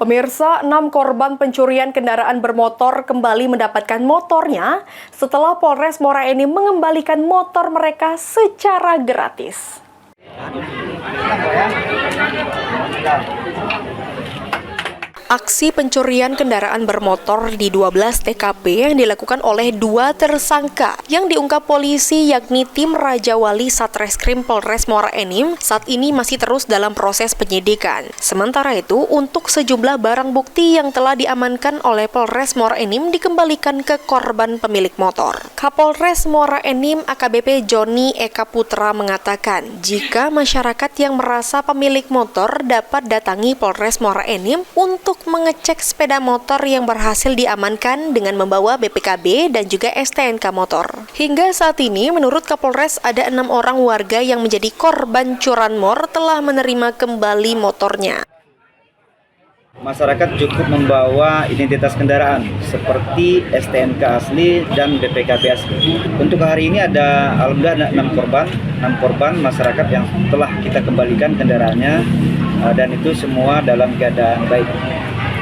Pemirsa, 6 korban pencurian kendaraan bermotor kembali mendapatkan motornya setelah Polres Muara Enim mengembalikan motor mereka secara gratis. Aksi pencurian kendaraan bermotor di 12 TKP yang dilakukan oleh 2 tersangka yang diungkap polisi yakni tim Raja Wali Satreskrim Polres Muara Enim saat ini masih terus dalam proses penyidikan. Sementara itu, untuk sejumlah barang bukti yang telah diamankan oleh Polres Muara Enim dikembalikan ke korban pemilik motor. Kapolres Muara Enim AKBP Joni Eka Putra mengatakan, jika masyarakat yang merasa pemilik motor dapat datangi Polres Muara Enim untuk mengecek sepeda motor yang berhasil diamankan dengan membawa BPKB dan juga STNK motor. Hingga saat ini, menurut Kapolres, ada 6 orang warga yang menjadi korban curanmor telah menerima kembali motornya. Masyarakat cukup membawa identitas kendaraan seperti STNK asli dan BPKB asli. Untuk hari ini alhamdulillah ada 6 korban masyarakat yang telah kita kembalikan kendaraannya dan itu semua dalam keadaan baik.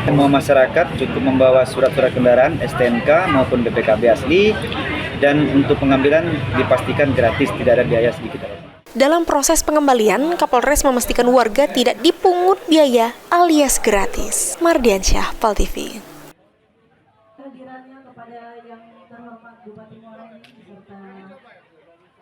Semua masyarakat cukup membawa surat-surat kendaraan STNK maupun BPKB asli dan untuk pengambilan dipastikan gratis, tidak ada biaya sedikit. Dalam proses pengembalian, Kapolres memastikan warga tidak dipungut biaya alias gratis. Mardiansyah, PAL TV.